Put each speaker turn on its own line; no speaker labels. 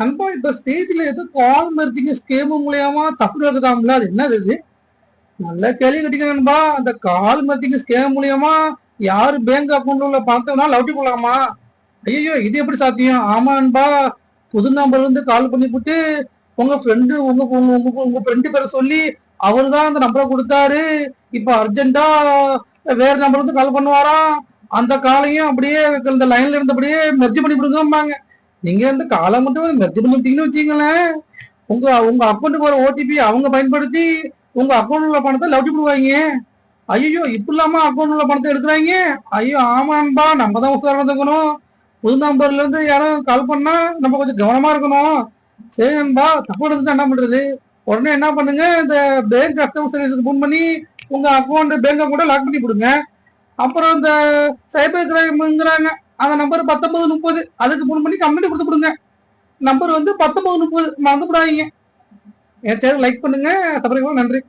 நண்பா இப்ப ஸ்டேஜ்ல ஏதோ கால் மெர்ஜிங் ஸ்கீம் மூலியமா தப்பு நடக்குதாம்ல, அது என்னது இது? நல்ல கேள்வி கேட்டீங்க நண்பா. அந்த கால் மெர்ஜிங் ஸ்கீம் மூலியமா யாரு பேங்க் அக்கௌண்ட்ல உள்ள பணத்தை வேணாலும் லவுட்டி போடலாமா? ஐயோ, இது எப்படி சாத்தியம்? ஆமா நண்பா, புது நம்பர்ல இருந்து கால் பண்ணி போட்டு உங்க ஃப்ரெண்டு உங்க உங்க உங்க உங்க ஃப்ரெண்டு பேரை சொல்லி அவரு தான் அந்த நம்பரை கொடுத்தாரு. இப்ப அர்ஜென்ட்டா வேற நம்பர்ல இருந்து கால் பண்ணுவாராம். அந்த காலையும் அப்படியே இந்த லைன்ல இருந்தபடியே மெர்ஜ் பண்ணி விடுங்கம்பாங்க. நீங்க இந்த காலை மட்டும் மெர்ஜ் பண்ணி விட்டீங்கன்னு வச்சுங்களேன், உங்க உங்க அக்கௌண்ட்டுக்கு வர ஓடிபி அவங்க பயன்படுத்தி உங்க அக்கௌண்ட் உள்ள பணத்தை லவுட்டி விடுவாங்க. ஐயோ, இப்ப இல்லாம அக்கௌண்ட் உள்ள பணத்தை எடுக்கிறாங்க. ஐயோ ஆமான்பா, நம்ம தான் உசாரம் இருந்துக்கணும். புது நம்பர்ல இருந்து யாரும் கால் பண்ணா நம்ம கொஞ்சம் கவனமா இருக்கணும். சரி நண்பா, தப்பு எடுத்துட்டு என்ன பண்றது? உடனே என்ன பண்ணுங்க, இந்த பேங்க் கஸ்டமர் சர்வீஸுக்கு ஃபோன் பண்ணி உங்க அக்கௌண்ட் பேங்க் அக்கௌண்ட்டை லாக் பண்ணி கொடுங்க. அப்புறம் இந்த சைபர் கிரைம்ங்கிறாங்க, அந்த நம்பர் 1930 அதுக்கு ஃபோன் பண்ணி கம்ப்ளைண்ட் கொடுத்து கொடுங்க. நம்பர் வந்து 1930 மறந்துவிடாதீங்க. என் சேனல் லைக் பண்ணுங்க. சப்ஸ்கிரைப் பண்ணுங்க. நன்றி.